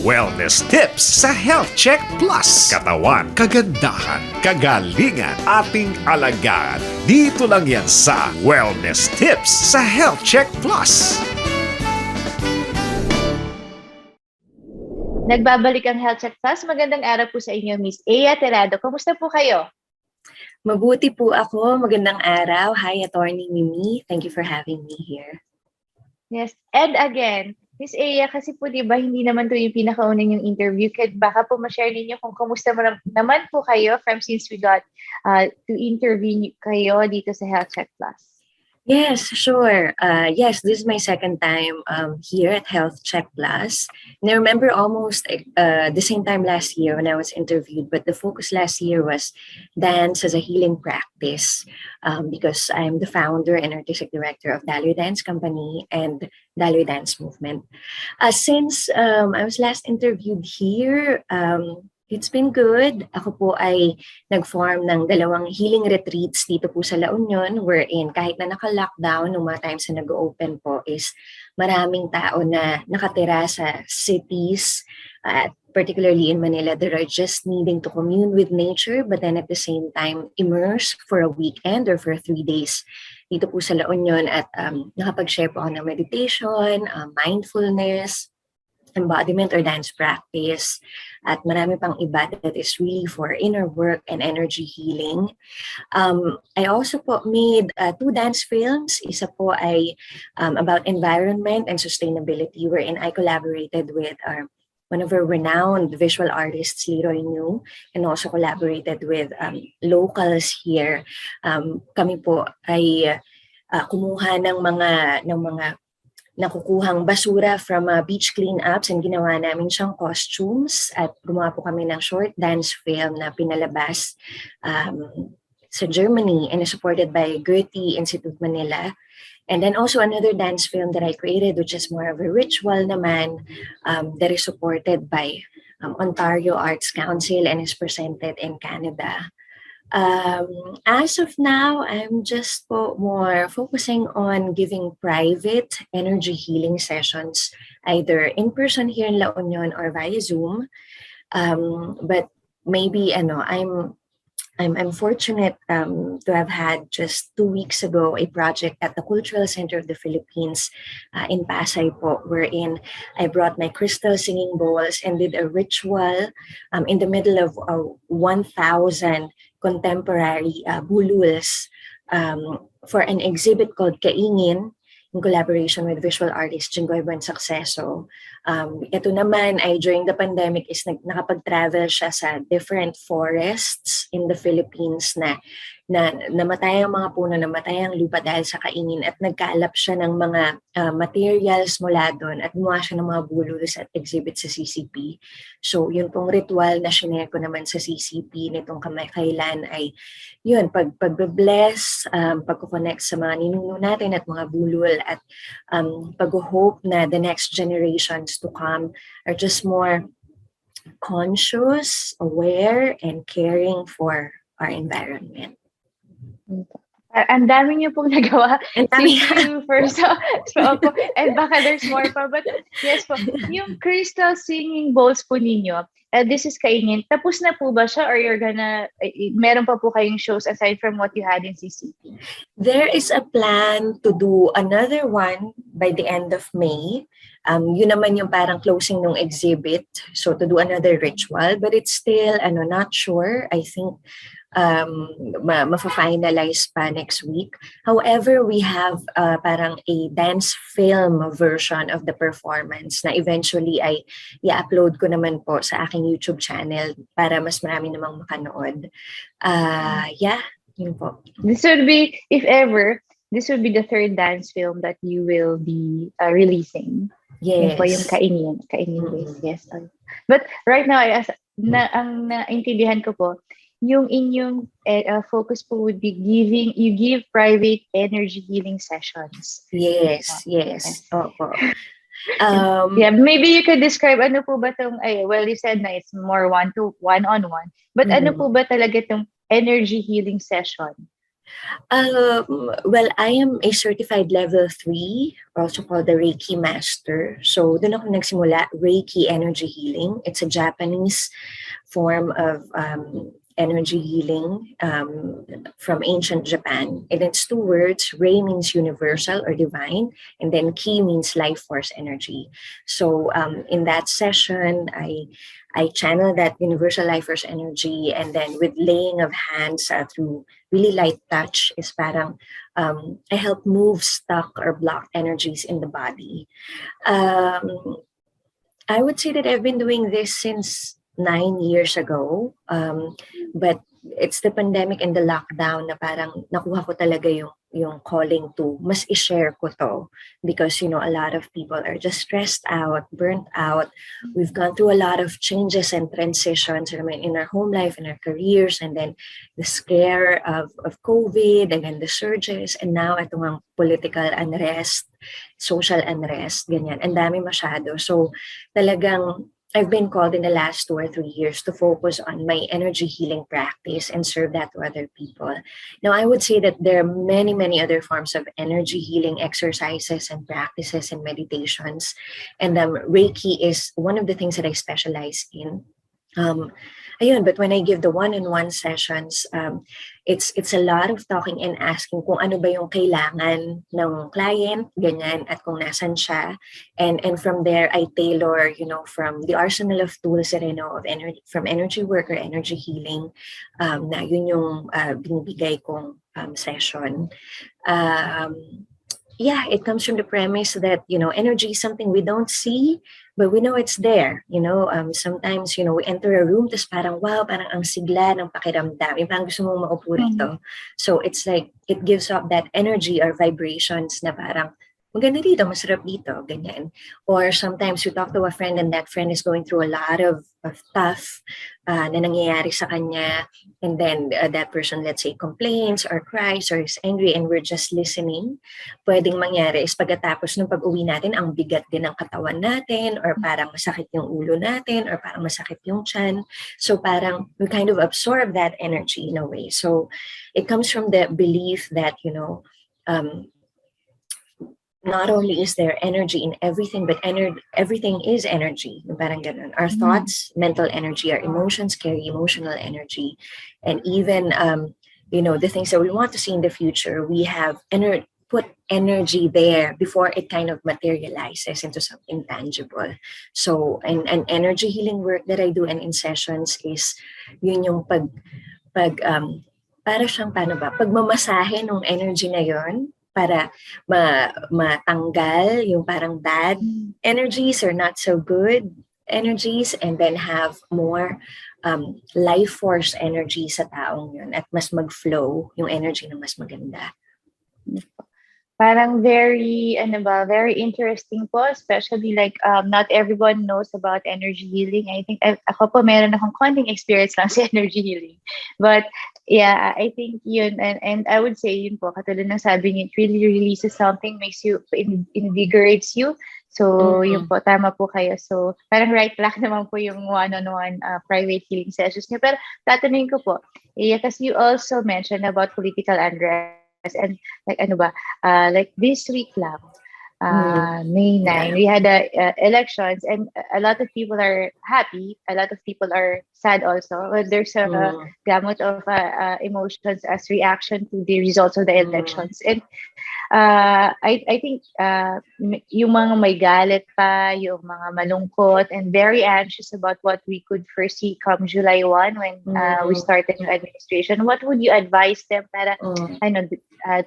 Wellness tips sa Health Check Plus. Katawan, kagandahan, kagalingan, ating alagaan. Dito lang yan sa Wellness Tips sa Health Check Plus. Nagbabalik ang Health Check Plus. Magandang araw po sa inyo, Miss Ea Torrado. Kamusta po kayo? Mabuti po ako. Magandang araw. Hi, Attorney Mimi. Thank you for having me here. Yes. And again, Miss Ea, kasi po diba hindi naman to yung pinakauna yung interview. Kaya baka po ma-share ninyo kung kamusta naman po kayo since we got to interview kayo dito sa Health Check Plus. Yes, sure. Yes, this is my second time here at Health Check Plus. And I remember almost the same time last year when I was interviewed, but the focus last year was dance as a healing practice because I'm the founder and artistic director of Daloy Dance Company and Daloy Dance Movement. Since I was last interviewed here, it's been good. Ako po ay nag-form ng 2 healing retreats dito po sa La Union wherein kahit na naka-lockdown nung mga times na nag-open po is maraming tao na nakatira sa cities, particularly in Manila, that are just needing to commune with nature but then at the same time immerse for a weekend or for 3 days dito po sa La Union at nakapag-share po ako ng meditation, mindfulness, embodiment or dance practice, at marami pang iba that is really for inner work and energy healing. I also po made 2 dance films. Isa po ay about environment and sustainability wherein I collaborated with one of our renowned visual artists, Leroy New, and also collaborated with locals here. Kami po ay kumuha ng mga nakukuhang basura from beach cleanups and ginawa namin siyang costumes at gumawa po kami ng short dance film na pinalabas sa Germany and is supported by Goethe Institute Manila. And then also another dance film that I created which is more of a ritual naman that is supported by Ontario Arts Council and is presented in Canada. As of now, I'm just more focusing on giving private energy healing sessions, either in person here in La Union or via Zoom. But maybe I'm fortunate to have had just 2 weeks ago a project at the Cultural Center of the Philippines in Pasay po, wherein I brought my crystal singing bowls and did a ritual in the middle of 1,000 contemporary bululs for an exhibit called Kaingin in collaboration with visual artist Jinggoy Buen Succeso. Ito naman ay during the pandemic is nakapag-travel siya sa different forests in the Philippines na namatay ang mga puno, namatay ang lupa dahil sa kaingin at nagkaalap siya ng mga materials mula doon at gumawa siya ng mga bulls at exhibit sa CCP. So yun pong ritual na shinare ko naman sa CCP nitong kamakailan ay yun, pag-bless, pag-connect sa mga ninuno natin at mga bulol at pag-hope na the next generations to come are just more conscious, aware, and caring for our environment. Ang dami niyo pong nagawa. Ang dami. Thank you for so and baka there's more pa. But yes po, yung crystal singing bowls po ninyo, this is kaingin. Tapos na po ba siya or meron pa po kayong shows aside from what you had in CCP? There is a plan to do another one by the end of May. Yun naman yung parang closing ng exhibit. So to do another ritual, but it's still not sure. I think ma-finalize pa next week. However, we have parang a dance film version of the performance na eventually ay i-upload ko naman po sa aking YouTube channel para mas marami namang makanood. Yun po. This would be, if ever, this would be the 3rd dance film that you will be releasing. Yes. Yun po yung kaingin ways. Yes. But right now, ang naintindihan ko po, yung inyong focus po would be you give private energy healing sessions. Yes. Opo. Yeah, maybe you could describe ano po ba tong, well, you said na it's more one-on-one. But ano po ba talaga tong energy healing session? Well, I am a certified level 3, also called the Reiki Master. So, doon ako nagsimula, Reiki Energy Healing. It's a Japanese form of energy healing from ancient Japan. And it's two words. Rei means universal or divine, and then Ki means life force energy. So, in that session, I channel that universal life force energy, and then with laying of hands through really light touch is parang I help move stuck or blocked energies in the body. Um, I would say that I've been doing this since 9 years ago. But it's the pandemic and the lockdown na parang nakuha ko talaga yung calling to mas i-share ko to because a lot of people are just stressed out, burnt out. We've gone through a lot of changes and transitions, in our home life, in our careers, and then the scare of COVID, and then the surges, and now itong ang political unrest, social unrest, ganyan. Ang dami masyado. So talagang I've been called in the last 2 or 3 years to focus on my energy healing practice and serve that to other people. Now, I would say that there are many, many other forms of energy healing exercises and practices and meditations. And Reiki is one of the things that I specialize in. But when I give the one-on-one sessions, it's a lot of talking and asking kung ano ba yung kailangan ng client, ganyan, at kung nasan siya. And from there, I tailor, from the arsenal of tools that I know of energy, from energy work or energy healing, na yun yung binibigay kong session. It comes from the premise that, energy is something we don't see, but we know it's there. Sometimes, we enter a room, tas parang, wow, parang ang sigla ng pakiramdam. Yung parang gusto mong maupo rito. So it's like, it gives up that energy or vibrations na parang, maganda dito, masarap dito, ganyan. Or sometimes you talk to a friend and that friend is going through a lot of tough na nangyayari sa kanya, and then that person, let's say, complains or cries or is angry, and we're just listening. Pwedeng mangyari is pagkatapos ng pag-uwi natin, ang bigat din ng katawan natin, or parang masakit yung ulo natin, or parang masakit yung tiyan. So parang we kind of absorb that energy in a way. So it comes from the belief that, not only is there energy in everything, but everything is energy. Parang ganun. Our thoughts, mental energy, our emotions carry emotional energy. And even, the things that we want to see in the future, we have put energy there before it kind of materializes into something tangible. So, and energy healing work that I do and in sessions is yun yung para siyang pagmamasahe ng energy na yun, para matanggal yung parang bad energies or not so good energies, and then have more life force energy sa taong yun at mas mag-flow yung energy na mas maganda. Parang very interesting po, especially like not everyone knows about energy healing. I think ako po meron akong konting experience lang sa energy healing. But yeah, I think yun, and I would say yun po, katulad ng sabi niyo, it really releases something, makes you, invigorates you. So yun po, tama po kayo. So parang right track naman po yung one-on-one private healing sessions niyo. Pero tatanungin ko po, kasi you also mentioned about political unrest. And like like this week lang, May 9, we had elections, and a lot of people are happy, a lot of people are sad also. But there's a gamut of emotions as reaction to the results of the elections. And I think yung mga may galit pa, yung mga malungkot and very anxious about what we could foresee come July 1 when we started new administration. What would you advise them para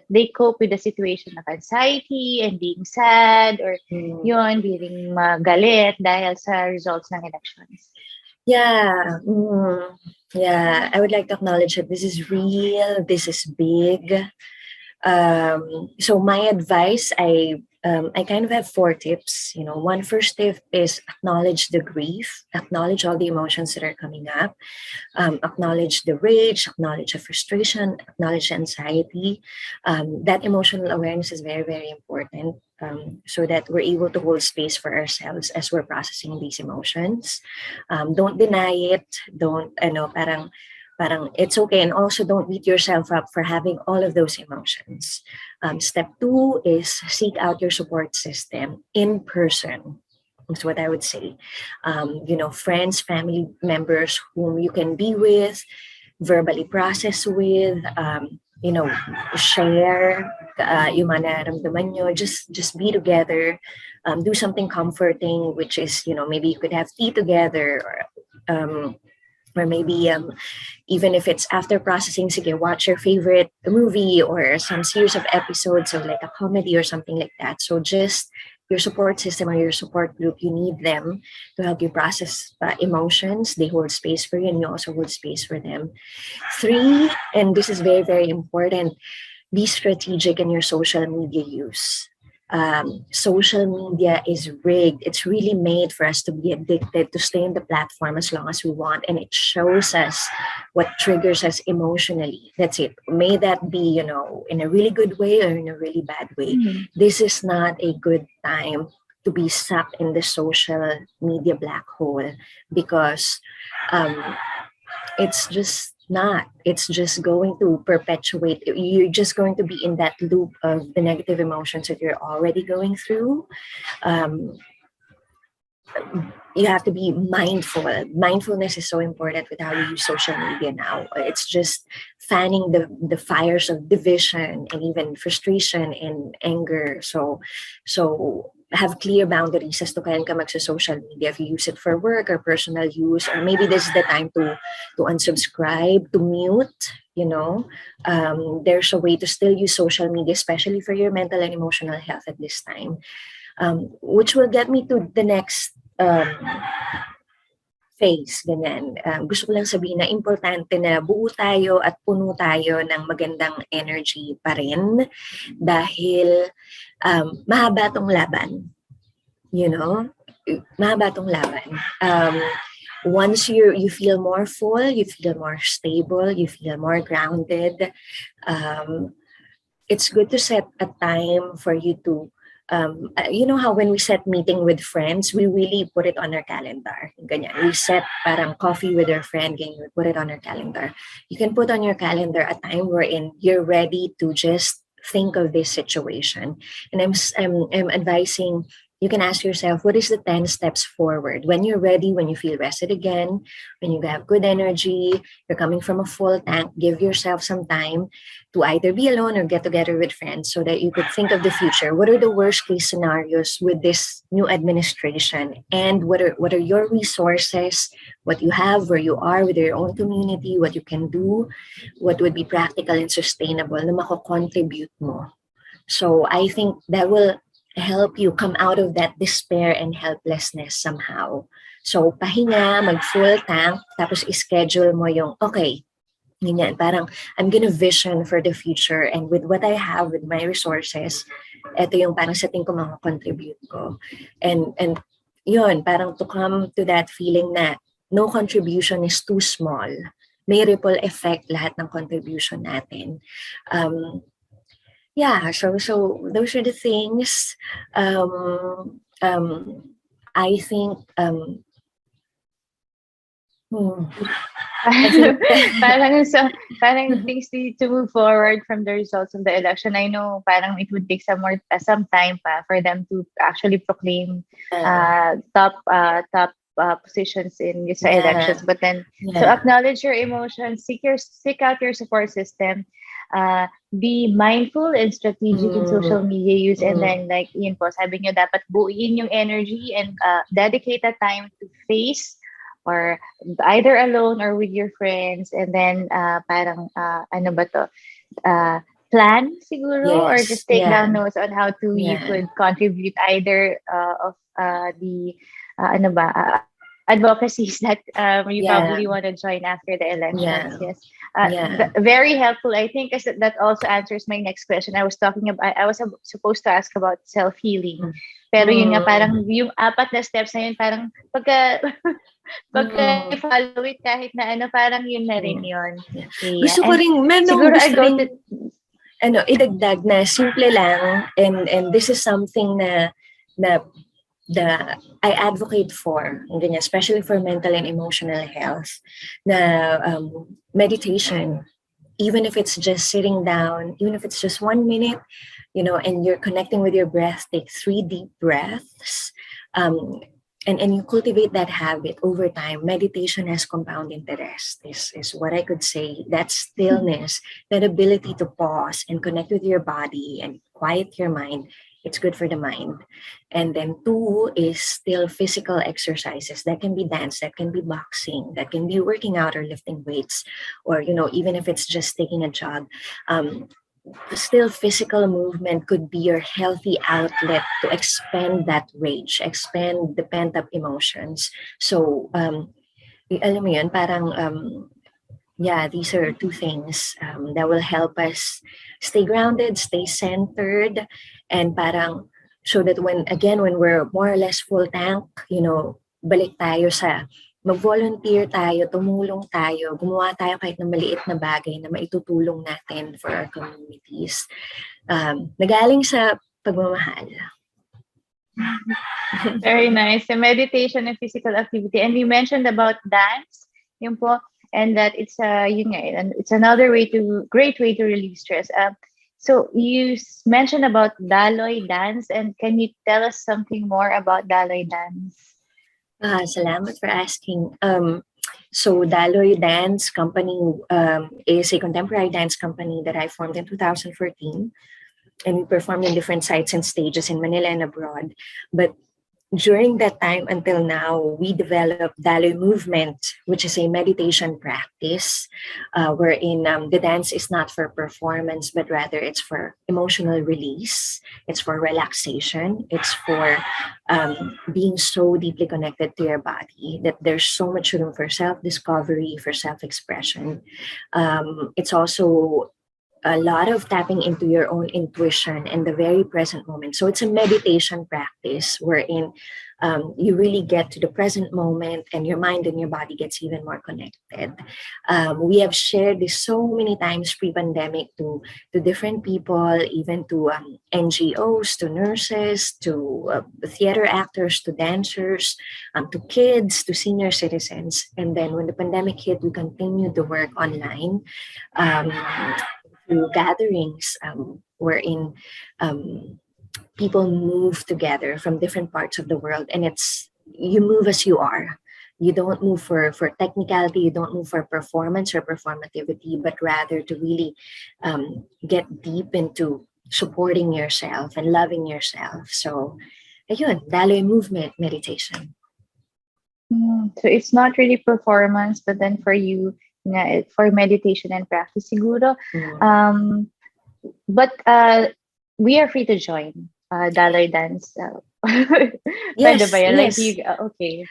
they cope with the situation of anxiety and being sad, or yun, being magalit dahil sa results ng elections? Yeah. Yeah, I would like to acknowledge that this is real, this is big. So my advice, I kind of have 4 tips. One first tip is acknowledge the grief, acknowledge all the emotions that are coming up, acknowledge the rage, acknowledge the frustration, acknowledge the anxiety. That emotional awareness is very, very important, so that we're able to hold space for ourselves as we're processing these emotions. Don't deny it. Don't, parang Parang it's okay, and also don't beat yourself up for having all of those emotions. Step 2 is seek out your support system in person. Is what I would say. Friends, family members whom you can be with, verbally process with, share yung mga nararamdaman nyo. Just be together. Do something comforting, which is, maybe you could have tea together, or maybe even if it's after processing, sige, watch your favorite movie or some series of episodes of like a comedy or something like that. So just your support system or your support group, you need them to help you process emotions. They hold space for you, and you also hold space for them. 3, and this is very, very important, be strategic in your social media use. Social media is rigged. It's really made for us to be addicted, to stay in the platform as long as we want, and it shows us what triggers us emotionally. That's it. May that be, in a really good way or in a really bad way. This is not a good time to be sucked in the social media black hole, because it's just not. It's just going to perpetuate. You're just going to be in that loop of the negative emotions that you're already going through. You have to be mindful. Mindfulness is so important with how you use social media now. It's just fanning the fires of division and even frustration and anger. So have clear boundaries as to kailan ka magsa-social media. If you use it for work or personal use, or maybe this is the time to unsubscribe, to mute. There's a way to still use social media, especially for your mental and emotional health at this time. Which will get me to the next phase, ganyan. Gusto ko lang sabihin na importante na buo tayo at puno tayo ng magandang energy pa rin, dahil mahaba tong laban. Mahaba tong laban. Once you feel more full, you feel more stable, you feel more grounded, it's good to set a time for you to how when we set meeting with friends, we really put it on our calendar. Ganyan. We set parang coffee with our friend, ganyan, we put it on our calendar. You can put on your calendar a time wherein you're ready to just think of this situation. And I'm advising, you can ask yourself, what is the 10 steps forward? When you're ready, when you feel rested again, when you have good energy, you're coming from a full tank, give yourself some time to either be alone or get together with friends so that you could think of the future. What are the worst case scenarios with this new administration? And what are your resources, what you have, where you are with your own community, what you can do, what would be practical and sustainable na mako-contribute mo. So I think that will help you come out of that despair and helplessness somehow. So pahinga, mag-full tank, tapos schedule mo yung, okay, ganyan, parang I'm gonna vision for the future, and with what I have, with my resources, ito yung parang sa tingin ko makakontribute ko. And yun, parang to come to that feeling na no contribution is too small. May ripple effect lahat ng contribution natin. So those are the things. I think parang things need to move forward from the results of the election. I know parang it would take some time for them to actually proclaim top positions in these elections. But then, so acknowledge your emotions, seek out your support system, be mindful and strategic in social media use, and then like yun po, sabi nyo, dapat buuin yung energy and dedicate a time to face, or either alone or with your friends, and then parang ano ba to, plan siguro, or just take down notes on how to you could contribute either of the advocacies that you probably want to join after the elections. Very helpful. I think that also answers my next question. I was supposed to ask about self-healing, pero yun nga, parang yung 4 na steps na yun, parang pagka follow it kahit na ano, parang yun na rin yun. Gusto ko rin, idagdag na simple lang, and this is something na I advocate for, ganyan, especially for mental and emotional health, na meditation, even if it's just sitting down, even if it's just 1 minute, and you're connecting with your breath, take 3 deep breaths. And you cultivate that habit over time. Meditation has compound interest, is what I could say. That stillness, that ability to pause and connect with your body and quiet your mind, it's good for the mind. And then 2 is still physical exercises. That can be dance, that can be boxing, that can be working out or lifting weights, or, even if it's just taking a jog. Still, physical movement could be your healthy outlet to expand that rage, expand the pent-up emotions. So, alam mo yun, parang, these are 2 things that will help us stay grounded, stay centered, and parang, so that when we're more or less full tank, balik tayo sa mag-volunteer tayo, tumulong tayo, gumawa tayo kahit na maliit na bagay na maitutulong natin for our communities. Nagaling sa pagmamahal. Very nice. So meditation and physical activity. And we mentioned about dance, yun po, and that it's and it's another great way to relieve stress. So you mentioned about Daloy Dance, and can you tell us something more about Daloy Dance? Salamat for asking. So Daloy Dance Company is a contemporary dance company that I formed in 2014. And we performed in different sites and stages in Manila and abroad. But during that time until now, we developed Daloy Movement, which is a meditation practice wherein the dance is not for performance, but rather it's for emotional release. It's for relaxation. It's for being so deeply connected to your body that there's so much room for self-discovery, for self-expression. It's also a lot of tapping into your own intuition and the very present moment. So it's a meditation practice wherein you really get to the present moment and your mind and your body gets even more connected. We have shared this so many times pre-pandemic to different people, even to NGOs, to nurses, to theater actors, to dancers, to kids, to senior citizens. And then when the pandemic hit, we continued to work online. Through gatherings wherein people move together from different parts of the world, and you move as you are. You don't move for technicality, you don't move for performance or performativity, but rather to really get deep into supporting yourself and loving yourself. So, ayun, Daloy Movement meditation. So it's not really performance, but then for you, for meditation and practice siguro. But we are free to join Daloy Dance. Yes, yes. Okay.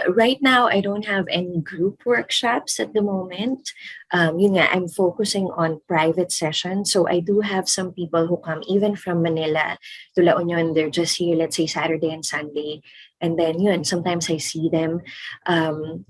Right now, I don't have any group workshops at the moment. I'm focusing on private sessions. So I do have some people who come even from Manila to La Union. They're just here, let's say Saturday and Sunday. And then sometimes I see them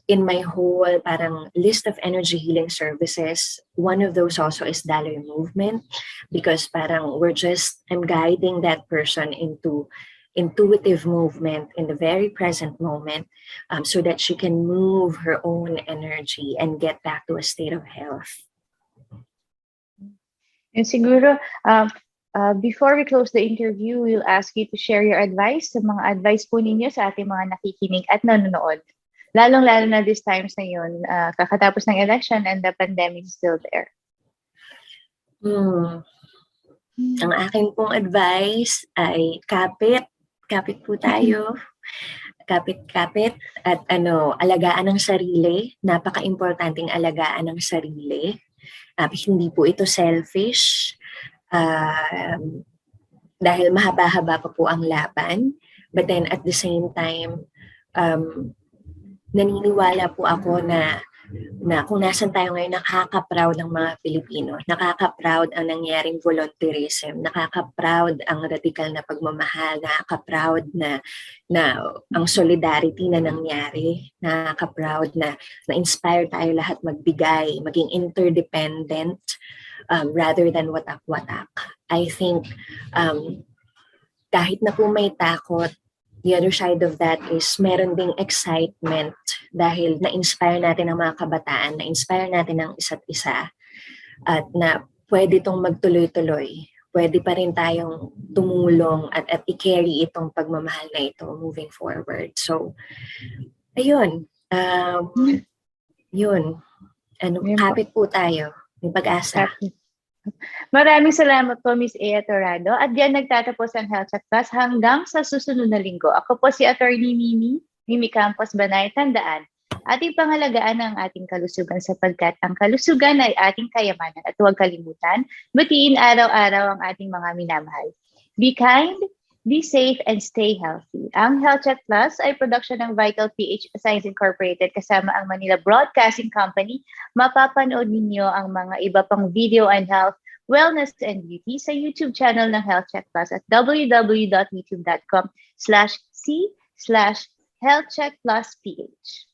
in my whole parang list of energy healing services. One of those also is Daloy Movement, because parang I'm guiding that person into intuitive movement in the very present moment so that she can move her own energy and get back to a state of health. And siguro, before we close the interview, we'll ask you to share your advice, sa mga advice po ninyo sa ating mga nakikinig at nanonood. Lalong-lalo na these times na yun, kakatapos ng election and the pandemic is still there. Ang aking pong advice ay kapit po tayo. Kapit at alagaan ng sarili. Napaka-importanting alagaan ng sarili. Hindi po ito selfish. Dahil mahaba-haba pa po ang laban. But then at the same time, naniniwala po ako na kung nasan tayo ngayon, nakaka-proud ng mga Pilipino. Nakaka-proud ang nangyaring volunteerism. Nakaka-proud ang radikal na pagmamahal. Nakaka-proud na ang solidarity na nangyari. Nakaka-proud na inspire tayo lahat magbigay, maging interdependent rather than watak-watak. I think kahit na po may takot, the other side of that is meron ding excitement dahil na-inspire natin ang mga kabataan, na-inspire natin ang isa't isa, at na pwede itong magtuloy-tuloy. Pwede pa rin tayong tumulong at i-carry itong pagmamahal na ito moving forward. So, ayun. Yun. Kapit po tayo. May pag-asa. Maraming salamat po, Miss Ea Torrado. At diyan nagtatapos ang Health Chat Class hanggang sa susunod na linggo. Ako po si Attorney Mimi Campos Banay. Tandaan, ating pangalagaan ang ating kalusugan sapagkat ang kalusugan ay ating kayamanan at huwag kalimutan, batiin araw-araw ang ating mga minamahal. Be kind, be safe, and stay healthy. Ang Health Chat Plus ay production ng Vital PH Science Incorporated kasama ang Manila Broadcasting Company. Mapapanood ninyo ang mga iba pang video on health, wellness, and beauty sa YouTube channel ng Health Chat Plus at www.youtube.com/c/healthcheckplusph.